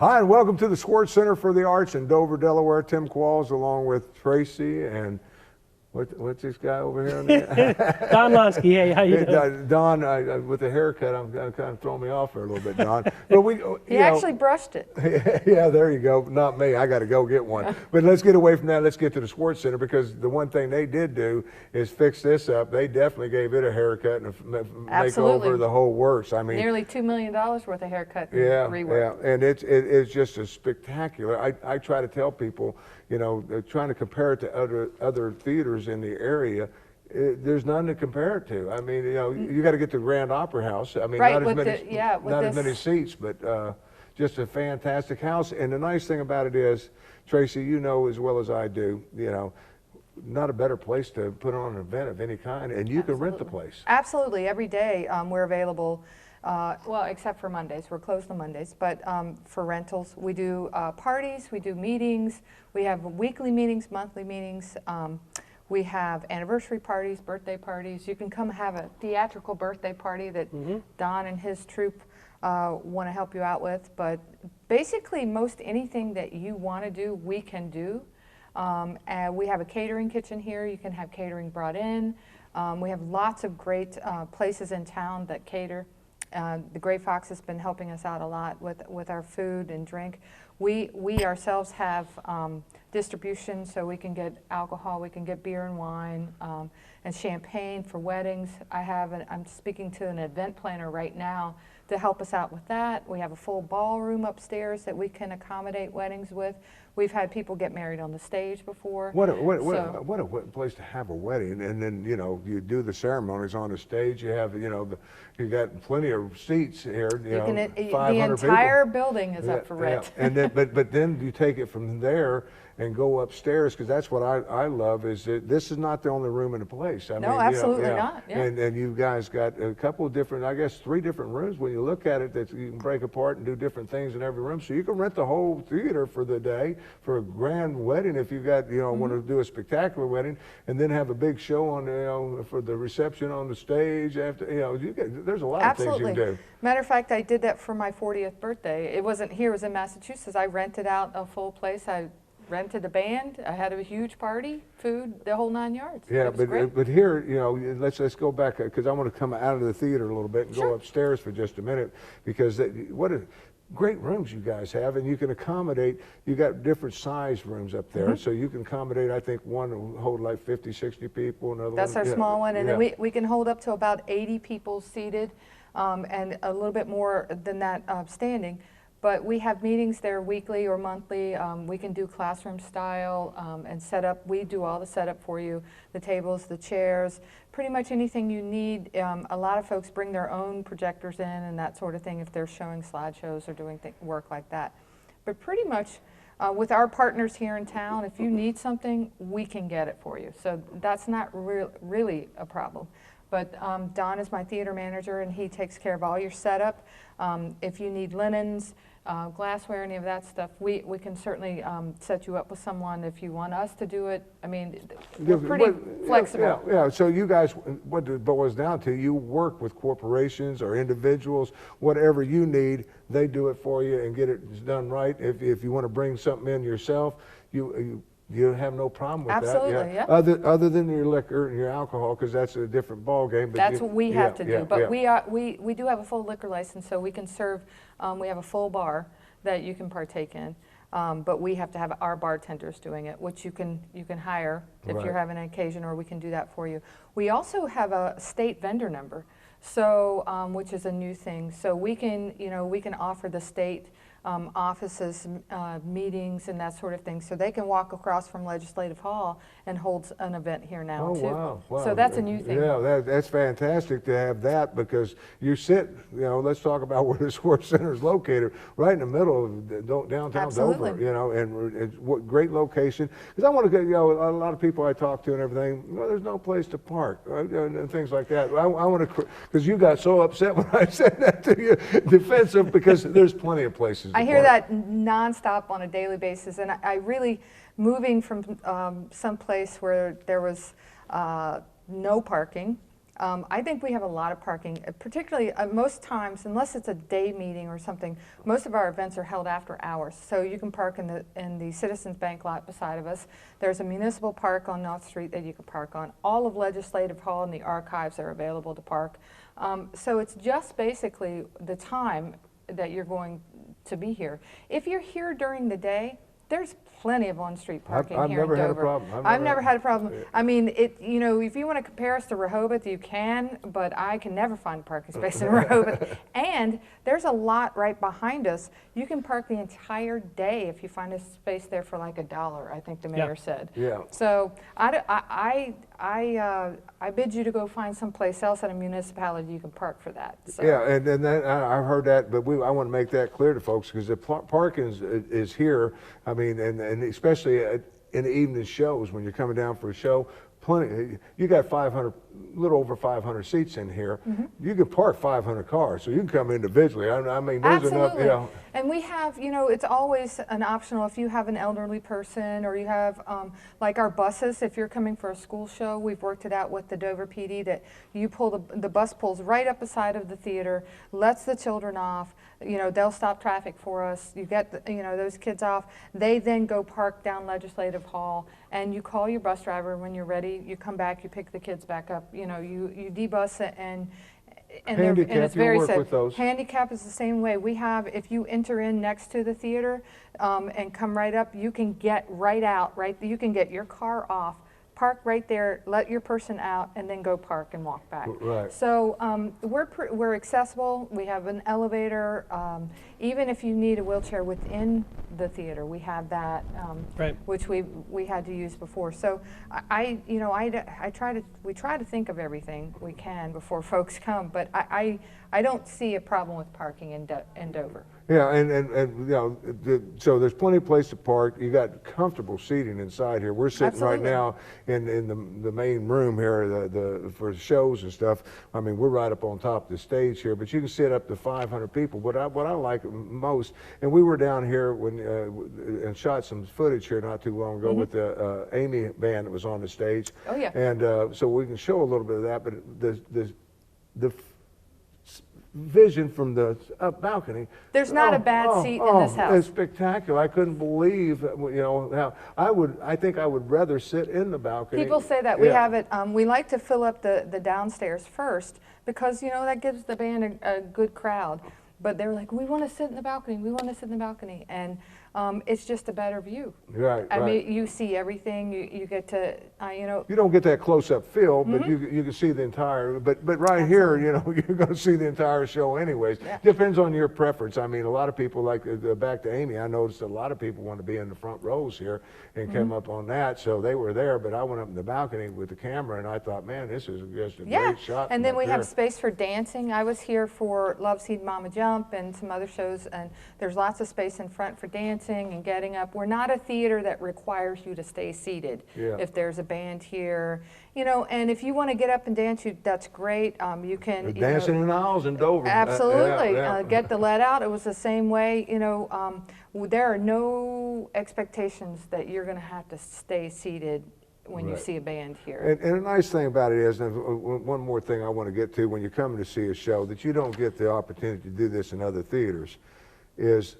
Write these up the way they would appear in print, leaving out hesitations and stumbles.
Hi, and welcome to the Schwartz Center for the Arts in Dover, Delaware. Tim Qualls along with Tracy and what's this guy over here? Don Lonsky, hey, how you doing? Don, with the haircut, I'm kind of throwing me off there a little bit, Don. But he actually brushed it. Yeah, there you go. Not me. I got to go get one. But let's get away from that. Let's get to the Schwartz Center, because the one thing they did do is fix this up. They definitely gave it a haircut and a makeover, the whole works. I mean, nearly $2 million worth of haircut and rework. Yeah, and it's just a spectacular. I try to tell people, you know, trying to compare it to other theaters in the area, there's none to compare it to. I mean, you know, you got to get to the Grand Opera House. I mean, right, not as many seats, but just a fantastic house. And the nice thing about it is, Tracy, you know as well as I do, you know, not a better place to put on an event of any kind, and you can rent the place. Absolutely, every day we're available. Well, except for Mondays. We're closed on Mondays, but for rentals, we do parties, we do meetings, we have weekly meetings, monthly meetings, we have anniversary parties, birthday parties. You can come have a theatrical birthday party that Don and his troupe want to help you out with, but basically most anything that you want to do, we can do. And we have a catering kitchen here. You can have catering brought in. We have lots of great places in town that cater. The Gray Fox has been helping us out a lot with our food and drink. We ourselves have distribution, so we can get alcohol, we can get beer and wine, and champagne for weddings. I'm speaking to an event planner right now to help us out with that. We have a full ballroom upstairs that we can accommodate weddings with. We've had people get married on the stage before. What a place to have a wedding, and then, you know, you do the ceremonies on the stage. You have, you know, you got plenty of seats here. You know, 500 the entire people. building is up for rent. And then, but then you take it from there and go upstairs, because that's what I love, is that this is not the only room in the place. I no, mean, absolutely not. Yeah. And you guys got a couple of different, I guess 3 different rooms when you look at it, that you can break apart and do different things in every room. So you can rent the whole theater for the day for a grand wedding if you got, you know, want to do a spectacular wedding, and then have a big show on, you know, for the reception on the stage after, you know, there's a lot of things you can do. Matter of fact, I did that for my 40th birthday. It wasn't here, it was in Massachusetts. I rented out a full place. I rented a band. I had a huge party, food, the whole 9 yards. Yeah, but here, you know, let's go back, because I want to come out of the theater a little bit and go upstairs for just a minute, because what a great rooms you guys have, and you can accommodate. You got different size rooms up there, so you can accommodate. I think one will hold like 50, 60 people. Another That's one, our small one, and then we can hold up to about 80 people seated, and a little bit more than that standing. But we have meetings there weekly or monthly. We can do classroom style and set up. We do all the setup for you, the tables, the chairs, pretty much anything you need. A lot of folks bring their own projectors in and that sort of thing if they're showing slideshows or doing work like that. But pretty much with our partners here in town, if you need something, we can get it for you. So that's not really a problem. But Don is my theater manager, and he takes care of all your setup. If you need linens, glassware, any of that stuff, we can certainly set you up with someone if you want us to do it. I mean, we're pretty flexible. Yeah, so you guys, what it boils down to, you work with corporations or individuals, whatever you need, they do it for you and get it done right. If you want to bring something in yourself, you have no problem with Absolutely, that. Other than your liquor and your alcohol, because that's a different ball game. But that's what we have to do. But we do have a full liquor license, so we can serve. We have a full bar that you can partake in. But we have to have our bartenders doing it, which you can hire if you're having an occasion, or we can do that for you. We also have a state vendor number, so which is a new thing. So we can offer the state offices, meetings, and that sort of thing, so they can walk across from Legislative Hall and hold an event here now too. Wow. So that's a new thing. Yeah, that's fantastic to have that, because you sit, you know, let's talk about where the Schwartz Center is located, right in the middle of downtown Dover, you know, and it's what great location. Because I want to get, you know, a lot of people I talk to and everything, well, there's no place to park and things like that. I want to, because you got so upset when I said that to you, defensive, because there's plenty of places. I hear that nonstop on a daily basis, and I really, moving from some place where there was no parking, I think we have a lot of parking, particularly most times, unless it's a day meeting or something, most of our events are held after hours. So you can park in the Citizens Bank lot beside of us. There's a municipal park on North Street that you can park on. All of Legislative Hall and the archives are available to park. So it's just basically the time that you're going to be here. If you're here during the day, there's plenty of on-street parking here in Dover. I've never had a problem. I've never had a problem. I mean, you know, if you want to compare us to Rehoboth, you can, but I can never find a parking space in Rehoboth. And there's a lot right behind us. You can park the entire day if you find a space there for like $1, I think the mayor said. Yeah. So I bid you to go find someplace else at a municipality you can park for that. So. Yeah, and that, I've heard that, but I want to make that clear to folks because the parking is here. I mean, and especially in the evening shows when you're coming down for a show, plenty. You got 500, a little over 500 seats in here. You can park 500 cars, so you can come individually. I mean, there's enough. You know. And we have, you know, it's always an optional if you have an elderly person or you have, like our buses, if you're coming for a school show, we've worked it out with the Dover PD that you pull the bus pulls right up beside of the theater, lets the children off. You know, they'll stop traffic for us. You get, you know, those kids off. They then go park down Legislative Hall, and you call your bus driver when you're ready. You come back, you pick the kids back up. You know, you debus it, and it's very safe. Handicap is the same way. We have, if you enter in next to the theater and come right up, you can get right out. Right, you can get your car off. Park right there, let your person out, and then go park and walk back. Right. So we're accessible. We have an elevator. Even if you need a wheelchair within the theater, we have that, which we had to use before. So we try to think of everything we can before folks come. But I don't see a problem with parking in Dover. Yeah, and you know, so there's plenty of place to park. You got comfortable seating inside here. We're sitting right now in the main room here, for shows and stuff. I mean, we're right up on top of the stage here, but you can sit up to 500 people. What I like most, and we were down here and shot some footage here not too long ago with the Amy band that was on the stage. Oh yeah. And so we can show a little bit of that, but the vision from the balcony. There's not a bad seat in this house. It's spectacular. I couldn't believe, you know, how I think I would rather sit in the balcony. People say that. We have it, we like to fill up the downstairs first because, you know, that gives the band a good crowd. But they're like, we want to sit in the balcony. We want to sit in the balcony. And it's just a better view. Right, I mean, you see everything. You get to, you know. You don't get that close-up feel, but you can see the entire, but right here, you know, you're going to see the entire show anyways. Yeah. Depends on your preference. I mean, a lot of people like, back to Amy, I noticed a lot of people want to be in the front rows here and came up on that, so they were there, but I went up in the balcony with the camera and I thought, man, this is just a great shot. And then we have space for dancing. I was here for Love Seed Mama Jump and some other shows, and there's lots of space in front for dancing and getting up. We're not a theater that requires you to stay seated if there's a band here, you know, and if you want to get up and dance, that's great. You can dancing in the aisles in Dover. Absolutely. Get the let out. It was the same way, you know. There are no expectations that you're going to have to stay seated when you see a band here. And a nice thing about it is, and one more thing I want to get to when you're coming to see a show that you don't get the opportunity to do this in other theaters, is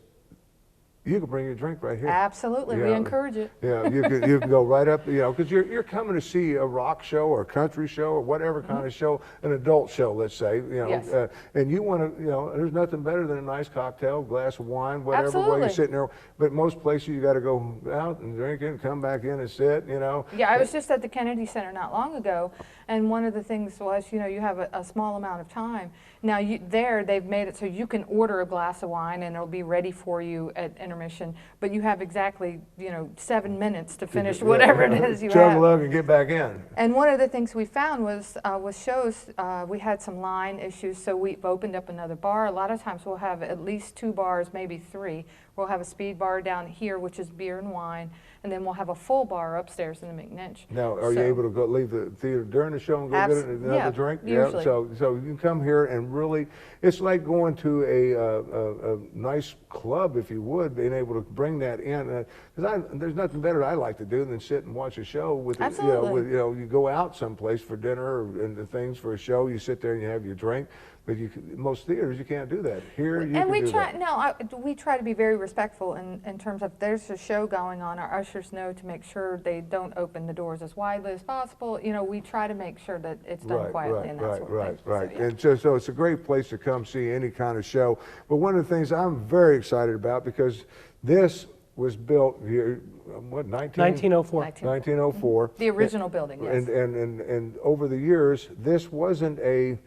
you can bring your drink right here. Absolutely, we encourage it. Yeah, you can go right up, you know, because you're coming to see a rock show or a country show or whatever kind of show, an adult show, let's say, you know, and you want to, you know, there's nothing better than a nice cocktail, glass of wine, whatever, while you're sitting there. But most places you got to go out and drink it and come back in and sit, you know. Yeah, I was just at the Kennedy Center not long ago, and one of the things was, you know, you have a small amount of time. Now they've made it so you can order a glass of wine and it'll be ready for you at intermission, but you have exactly, you know, 7 minutes to finish whatever it is you have. Chug a lug and get back in. And one of the things we found was with shows, we had some line issues, so we've opened up another bar. A lot of times we'll have at least 2 bars, maybe 3, We'll have a speed bar down here, which is beer and wine, and then we'll have a full bar upstairs in the McNinch. Now, are you able to go leave the theater during the show and go get another yeah, drink? Usually. Yeah. So you can come here and really, it's like going to a nice club, if you would, being able to bring that in. Because there's nothing better I like to do than sit and watch a show with, you go out someplace for dinner and the things for a show. You sit there and you have your drink. But most theaters, you can't do that. Here, you can do that. No, we try to be very respectful in terms of there's a show going on. Our ushers know to make sure they don't open the doors as widely as possible. You know, we try to make sure that it's done quietly and that sort of thing. Right. So, yeah. And so it's a great place to come see any kind of show. But one of the things I'm very excited about, because this was built here, what, 1904. 1904. The original building, yes. And over the years, this wasn't a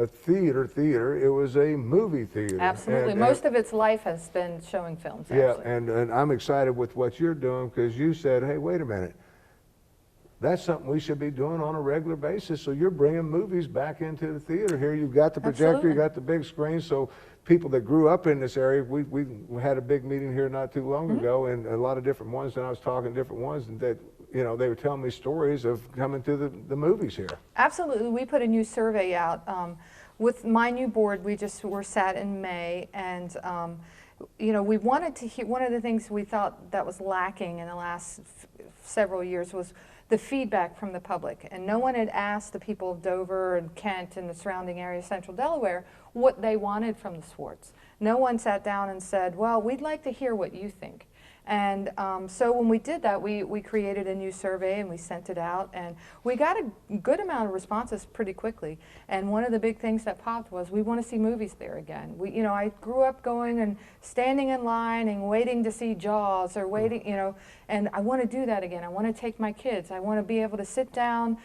theater, it was a movie theater. Absolutely. Most of its life has been showing films, yeah, actually. and I'm excited with what you're doing, because you said, hey, wait a minute, that's something we should be doing on a regular basis. So you're bringing movies back into the theater here. You've got the projector, Absolutely. you got the big screen, so people that grew up in this area, we had a big meeting here not too long ago, and a lot of different ones, and I was talking to different ones, and that, you know, they were telling me stories of coming to the movies here. Absolutely. We put a new survey out. With my new board, were sat in May, and you know, we wanted to hear, one of the things we thought that was lacking in the last several years was the feedback from the public. And no one had asked the people of Dover and Kent and the surrounding area, central Delaware, what they wanted from the Schwartz. No one sat down and said, well, we'd like to hear what you think. And so when we did that, we created a new survey and we sent it out, and we got a good amount of responses pretty quickly. And one of the big things that popped was, we want to see movies there again. You know, I grew up going and standing in line and waiting to see Jaws or waiting, you know, and I want to do that again. I want to take my kids. I want to be able to sit down,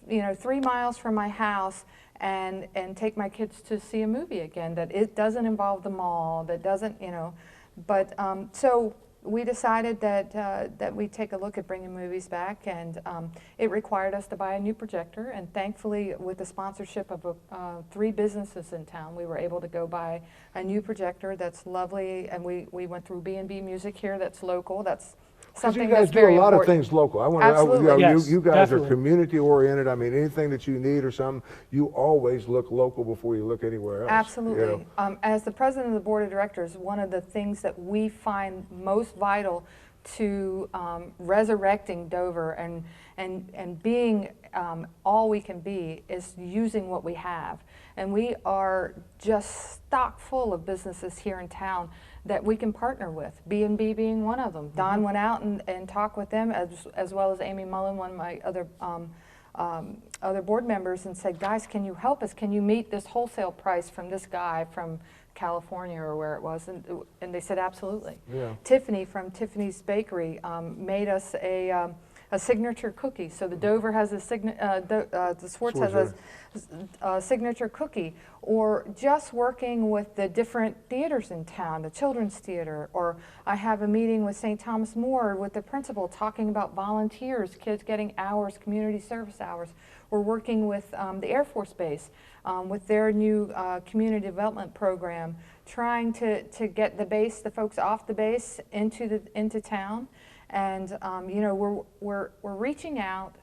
you know, 3 miles from my house and take my kids to see a movie again, that it doesn't involve the mall, that doesn't, you know, but so we decided that we'd take a look at bringing movies back, and it required us to buy a new projector, and thankfully with the sponsorship of 3 businesses in town, we were able to go buy a new projector that's lovely, and we went through B&B Music here that's local. That's something that's very important. You guys do a lot of things local. Absolutely. Yes, you guys definitely. are community oriented. I mean, anything that you need or something, you always look local before you look anywhere else. Absolutely. You know? As the president of the board of directors, one of the things that we find most vital to resurrecting Dover and being all we can be is using what we have. And we are just stock full of businesses here in town that we can partner with, B&B being one of them. Don went out and talked with them, as well as Amy Mullen, one of my other board members, and said, guys, can you help us? Can you meet this wholesale price from this guy from California or where it was? And they said, absolutely. Yeah. Tiffany from Tiffany's Bakery made us a signature cookie. So the Dover has the Schwartz has a signature cookie. Or just working with the different theaters in town, the Children's Theater, or I have a meeting with St. Thomas More with the principal talking about volunteers, kids getting hours, community service hours. We're working with the Air Force Base with their new community development program, trying to get the folks off the base into town. And you know, we're reaching out.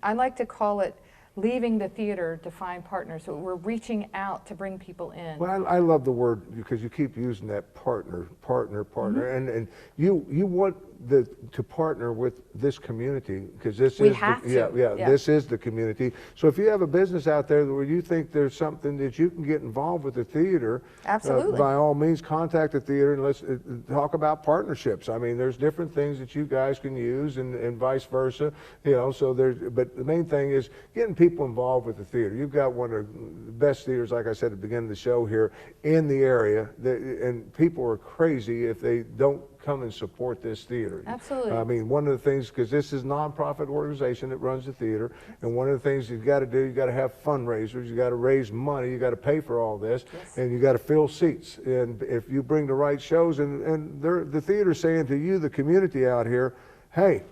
I like to call it leaving the theater to find partners. So we're reaching out to bring people in. Well, I love the word, because you keep using that partner, and you want to partner with this community, because this this is the community. So if you have a business out there where you think there's something that you can get involved with the theater, absolutely, by all means contact the theater and let's talk about partnerships. I mean, there's different things that you guys can use, and vice versa. You know, so but the main thing is getting people involved with the theater. You've got one of the best theaters, like I said at the beginning of the show, here in the area, and people are crazy if they don't come and support this theater. Absolutely. I mean, one of the things, because this is a nonprofit organization that runs the theater, and one of the things you've got to do, you've got to have fundraisers, you got to raise money, you got to pay for all this, and you got to fill seats. And if you bring the right shows, and the theater's saying to you, the community out here, hey,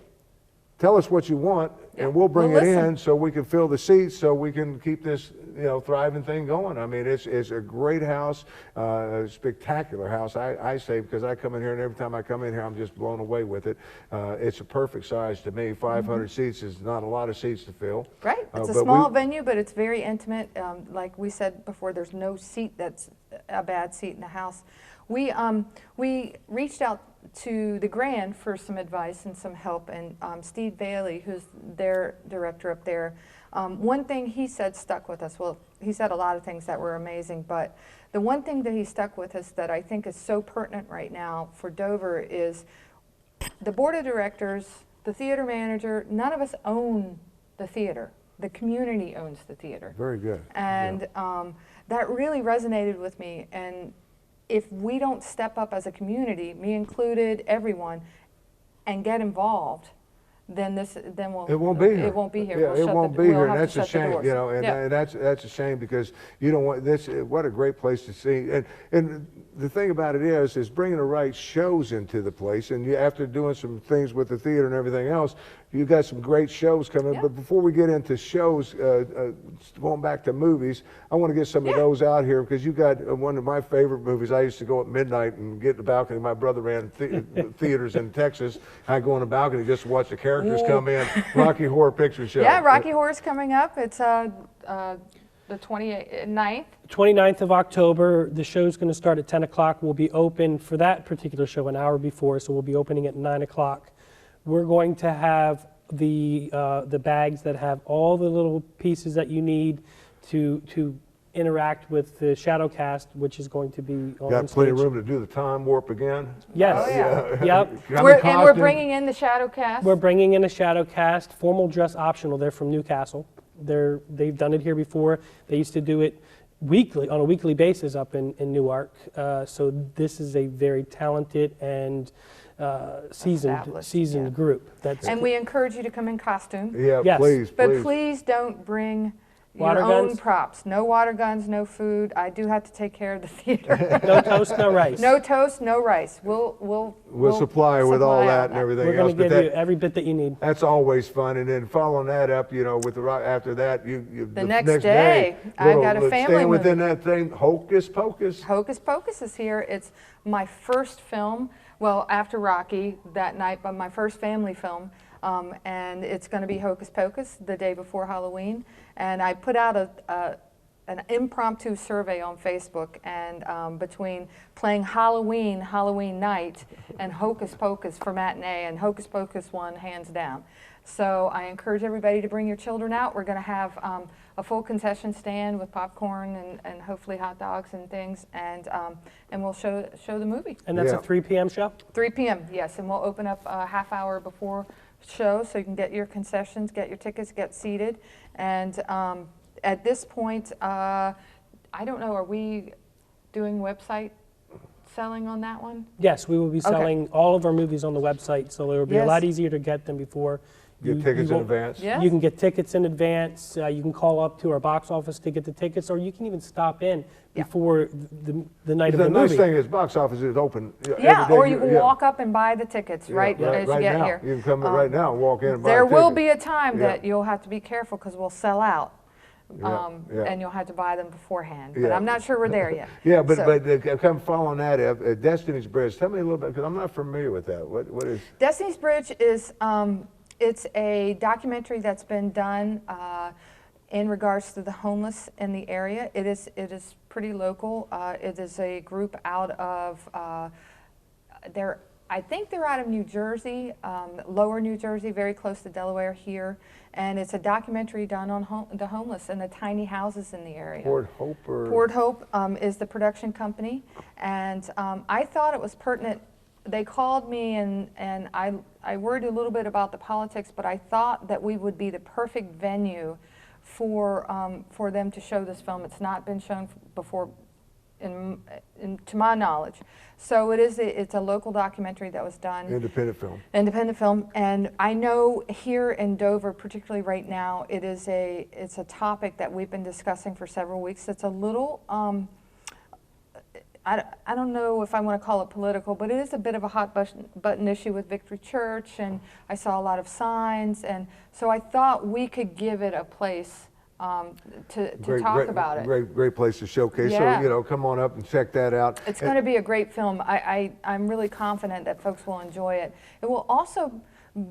tell us what you want, and we'll bring Well, it listen. in so we can fill the seats so we can keep this, thriving thing going. I mean, it's a great house, a spectacular house, I say, because I come in here and every time I come in here, I'm just blown away with it. It's a perfect size to me. 500 seats is not a lot of seats to fill. Right, it's a but small venue, but it's very intimate. Like we said before, there's no seat that's a bad seat in the house. We reached out to the Grand for some advice and some help, and Steve Bailey, who's their director up there, one thing he said stuck with us. Well, he said a lot of things that were amazing, but the one thing that he stuck with us that I think is so pertinent right now for Dover is the board of directors, the theater manager, none of us own the theater. The community owns the theater. Very good. And that really resonated with me. And if we don't step up as a community, me included, everyone, and get involved, then it won't be here. It won't be here. Yeah, We'll it won't be here, and that's a shame. doors. And that's a shame because you don't want this. What a great place to see. And the thing about it is bringing the right shows into the place. And after doing some things with the theater and everything else, you got some great shows coming. Yeah. But before we get into shows, going back to movies, I want to get some of those out here because you got one of my favorite movies. I used to go at midnight and get in the balcony. My brother ran theaters in Texas. I go on the balcony just to watch the characters come in. Rocky Horror Picture Show. Yeah, Rocky Horror's coming up. It's the 29th. 29th of October. The show's going to start at 10 o'clock. We'll be open for that particular show an hour before, so we'll be opening at 9 o'clock. We're going to have the bags that have all the little pieces that you need to interact with the shadow cast, which is going to be on Got stage. plenty of room to do the time warp again. Yes. Oh, yeah. Yep. And we're bringing in the shadow cast. We're bringing in a shadow cast, formal dress optional. They're from Newcastle. They've done it here before. They used to do it on a weekly basis up in Newark. So this is a very talented and seasoned group. And we encourage you to come in costume. Yeah, Yes. please, But please. please don't bring Water your own guns? props. No water guns, no food. I do have to take care of the theater. No toast, no rice. No toast, no rice. We'll supply with all supply that and everything We're else. going to give you every bit that you need. That's always fun, and then following that up, with the after that, The next day, I've got a family staying within movie. that thing. Hocus Pocus. Hocus Pocus is here. It's my first film. Well, after Rocky that night, but my first family film. And it's going to be Hocus Pocus the day before Halloween. And I put out an impromptu survey on Facebook, and between playing Halloween night, and Hocus Pocus for matinee, and Hocus Pocus won hands down. So I encourage everybody to bring your children out. We're going to have a full concession stand with popcorn and hopefully hot dogs and things, and we'll show the movie. And that's a 3 p.m. show? 3 p.m., yes, and we'll open up a half hour before show so you can get your concessions, get your tickets, get seated. And at this point, I don't know, are we doing website selling on that one? Yes, we will be selling all of our movies on the website, so it will be a lot easier to get them before. Get tickets in advance. Yes. You can get tickets in advance. You can call up to our box office to get the tickets, or you can even stop in before the night of the The movie. nice thing is box office is open. Yeah, every day. or you can walk up and buy the tickets right as you get now. here. You can come in right now and walk in and buy There a will ticket. be a time that you'll have to be careful because we'll sell out. And you'll have to buy them beforehand. But I'm not sure we're there yet. Yeah, but So- come following that up, Destiny's Bridge. Tell me a little bit because I'm not familiar with that. What is? Destiny's Bridge is it's a documentary that's been done in regards to the homeless in the area. It is pretty local. It is a group out of I think they're out of New Jersey, lower New Jersey, very close to Delaware here. And it's a documentary done on the homeless and the tiny houses in the area. Port Hope or? Port Hope is the production company. And I thought it was pertinent. They called me and I worried a little bit about the politics, but I thought that we would be the perfect venue for them to show this film. It's not been shown before, to my knowledge. So it's a local documentary that was done. Independent film. Independent film, and I know here in Dover, particularly right now, it's a topic that we've been discussing for several weeks. It's a little, I'm I don't know if I want to call it political, but it is a bit of a hot button issue with Victory Church, and I saw a lot of signs, and so I thought we could give it a place to talk about it. Great place to showcase. Yeah. So, come on up and check that out. It's going to be a great film. I'm really confident that folks will enjoy it. It will also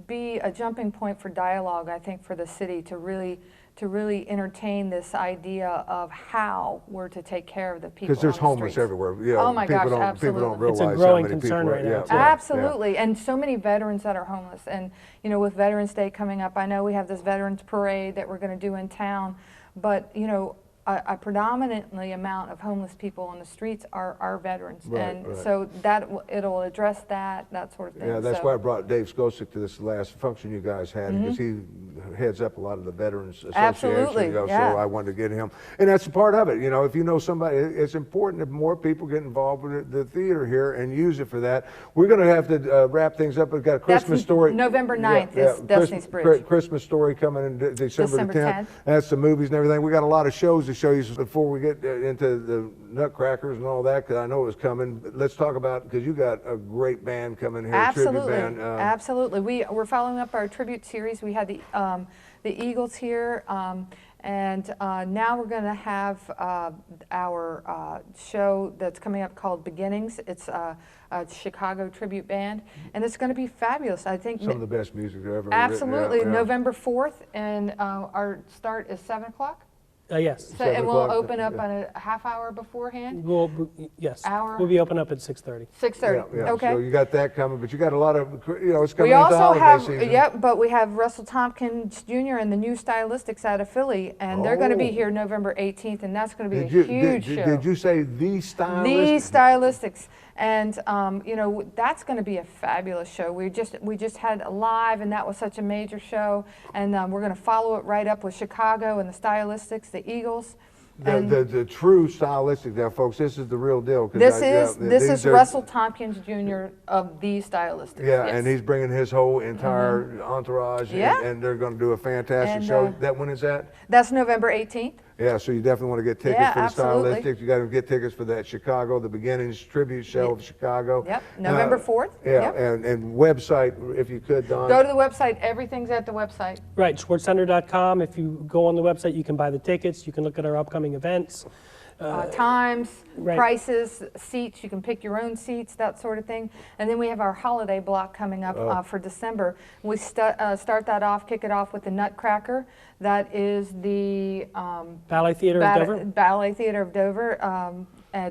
be a jumping point for dialogue, I think, for the city to really entertain this idea of how we're to take care of the people. Because there's on the homeless streets. everywhere. Oh my gosh, People absolutely. don't realize It's a growing how many concern people right now, too. Absolutely, and so many veterans that are homeless. And with Veterans Day coming up, I know we have this Veterans Parade that we're going to do in town, but a predominantly amount of homeless people on the streets are veterans, so it'll address that sort of thing. Yeah, that's why I brought Dave Skosik to this last function you guys had, because he heads up a lot of the Veterans Association. Absolutely, So I wanted to get him, and that's a part of it. If you know somebody, it's important that more people get involved with the theater here and use it for that. We're going to have to wrap things up. We've got a Christmas story. November 9th is Destiny's Bridge. Christmas Story coming in December the 10th. 10th. That's the movies and everything. We got a lot of shows to show you before we get into the Nutcrackers and all that, because I know it was coming. But let's talk about, because you got a great band coming here. Absolutely, tribute band. absolutely. We're following up our tribute series. We had the Eagles here, and now we're going to have our show that's coming up called Beginnings. It's a Chicago tribute band, and it's going to be fabulous. I think some of the best music I've ever absolutely. written. Yeah. November 4th, and our start is 7 o'clock. Yes. So it will open up on a half hour beforehand? Yes. Hour? We'll be open up at 6:30. 6:30, Yeah. okay. So you got that coming, but you got a lot of, it's coming We into also holiday have, season. but we have Russell Tompkins Jr. and the New Stylistics out of Philly, and they're going to be Oh. here November 18th, and that's going to be a huge show. Did you say the Stylistics? The Stylistics, and that's going to be a fabulous show. We just had a live, and that was such a major show, and we're going to follow it right up with Chicago and the Stylistics, the Eagles. The true stylistic now, folks, this is the real deal. This is Russell Tompkins Jr. of the Stylistics. Yeah, yes. and he's bringing his whole entire entourage, Yeah. and they're going to do a fantastic And, show. When is that? That's November 18th. Yeah, so you definitely want to get tickets Yeah, for the absolutely. Stylistics. You got to get tickets for that Chicago, the Beginnings tribute show of Chicago. Yep, November 4th. Yeah, Yep. and website, if you could, Don. Go to the website. Everything's at the website. Right, schwartzcenter.com. If you go on the website, you can buy the tickets. You can look at our upcoming events. Times, right. prices, seats. You can pick your own seats, that sort of thing. And then we have our holiday block coming up for December. We start that off, kick it off with the Nutcracker. That is the Ballet Theater of Dover. Ballet Theater of Dover,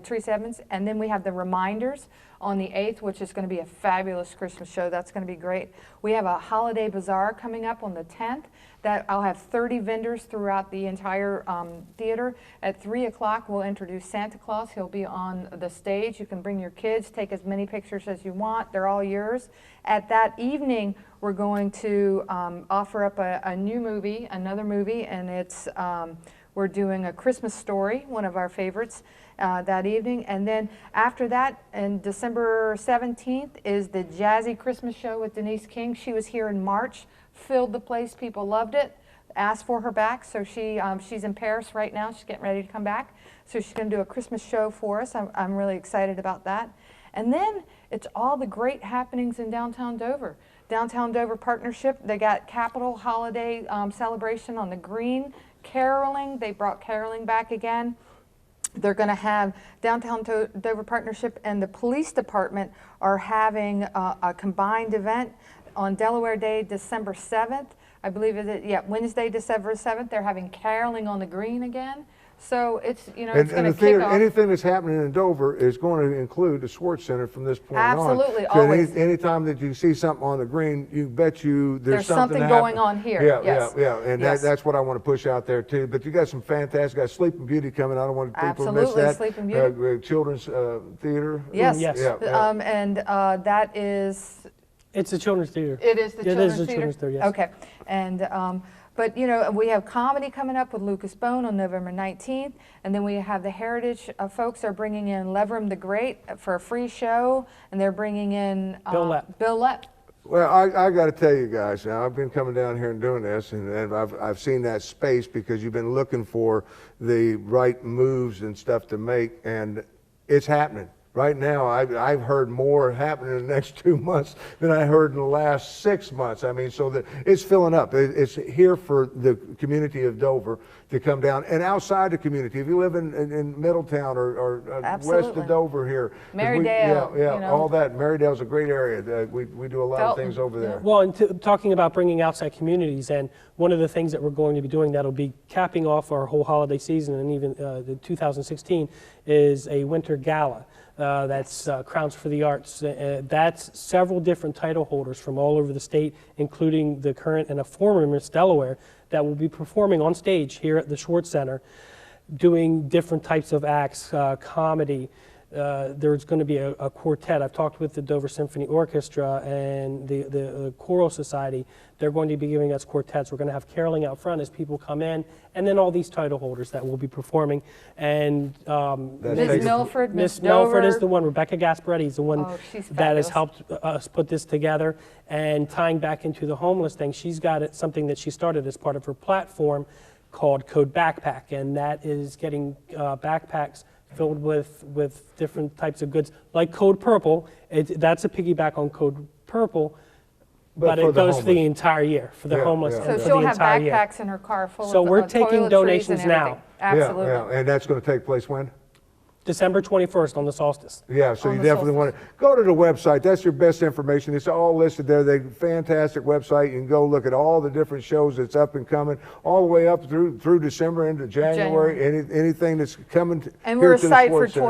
Teresa Evans. And then we have the Reminders on the 8th, which is going to be a fabulous Christmas show. That's going to be great. We have a holiday bazaar coming up on the 10th. That I'll have 30 vendors throughout the entire theater. At 3 o'clock, we'll introduce Santa Claus. He'll be on the stage. You can bring your kids, take as many pictures as you want. They're all yours. At that evening, we're going to offer up a new movie, another movie, and it's we're doing A Christmas Story, one of our favorites, that evening. And then after that, on December 17th, is the Jazzy Christmas Show with Denise King. She was here in March, filled the place, people loved it, asked for her back. So she's in Paris right now. She's getting ready to come back. So she's going to do a Christmas show for us. I'm really excited about that. And then it's all the great happenings in downtown Dover. Downtown Dover Partnership, they got Capitol Holiday celebration on the green. Caroling, they brought caroling back again. They're going to have Downtown Dover Partnership and the police department are having a combined event on Delaware Day, December 7th. I believe Wednesday, December 7th. They're having caroling on the green again. So it's, it's going to kick off. Anything that's happening in Dover is going to include the Schwartz Center from this point on. Absolutely, So always. anytime that you see something on the green, you bet you there's something going on here. Yeah, Yes. yeah, and Yes. that's what I want to push out there too. But you got some fantastic, got Sleeping Beauty coming. I don't want people to miss Absolutely, that. Sleeping Beauty. Children's theater. Yes. Yes. Yeah. And that is... It's a children's theater. It is the It children's is the theater? children's theater, yes. Okay. And, but, we have comedy coming up with Lucas Bone on November 19th. And then we have the Heritage folks are bringing in Leverum the Great for a free show. And they're bringing in Bill Lepp. Bill Lepp. Well, I got to tell you guys, now I've been coming down here and doing this, and I've seen that space because you've been looking for the right moves and stuff to make, and it's happening. right now, I've heard more happening in the next 2 months than I heard in the last 6 months. I mean, so that it's filling up. It's here for the community of Dover to come down, and outside the community. If you live in Middletown or west of Dover here. Marydale, Yeah, you know. all that. Marydale's a great area. We do a lot of things over there. Well, and talking about bringing outside communities, and one of the things that we're going to be doing that'll be capping off our whole holiday season and even the 2016 is a winter gala. That's Crowns for the Arts. That's several different title holders from all over the state, including the current and a former Miss Delaware, that will be performing on stage here at the Schwartz Center, doing different types of acts, comedy. There's going to be a quartet. I've talked with the Dover Symphony Orchestra and the Choral Society. They're going to be giving us quartets. We're going to have caroling out front as people come in, and then all these title holders that will be performing. And Ms. Milford, Miss Ms. Milford is Dover. the one. Rebecca Gasparetti is the one Oh, she's that has fabulous. helped us put this together. And tying back into the homeless thing, she's got something that she started as part of her platform called Code Backpack, and that is getting backpacks filled with different types of goods, like Code Purple. That's a piggyback on Code Purple, but for it the goes for the homeless. entire year, for the Yeah, homeless, yeah. and So for she'll the have entire year. backpacks in her car full So of we're taking toiletries donations and everything. now. Absolutely. Yeah, and that's going to take place when? December 21st on the solstice. Yeah, so On you the definitely want to go to the website. That's your best information. It's all listed there. They fantastic website. You can go look at all the different shows that's up and coming, all the way up through December into January. Anything that's coming. And here we're a to the site for Schwartz Center.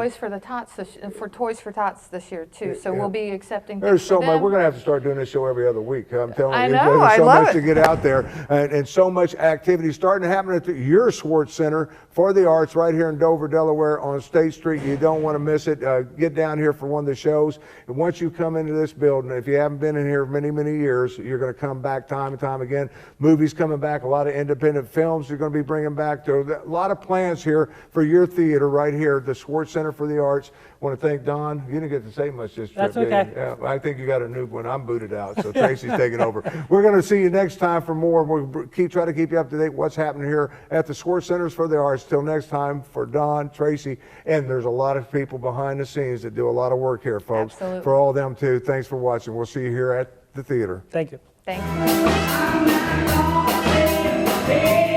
Toys for Tots this year too. So we'll be accepting. There's things so for much. them. We're going to have to start doing this show every other week. I'm telling I you, know, there's I so love much it. to get out there, and so much activity starting to happen at your Schwartz Center for the Arts right here in Dover, Delaware, on State Street. You don't want to miss it. Get down here for one of the shows, and once you come into this building, if you haven't been in here many years, you're going to come back time and time again. Movies coming back, a lot of independent films you're going to be bringing back. There are a lot of plans here for your theater right here, the Schwartz Center for the Arts. I want to thank Don. You didn't get to say much this trip. That's did you? okay. Yeah, I think you got a new one. I'm booted out, so Tracy's taking over. We're going to see you next time for more. We'll try to keep you up to date what's happening here at the Schwartz Centers for the Arts. Till next time, for Don, Tracy, and there's a lot of people behind the scenes that do a lot of work here, folks. Absolutely. For all of them too. Thanks for watching. We'll see you here at the theater. Thank you. Thank you.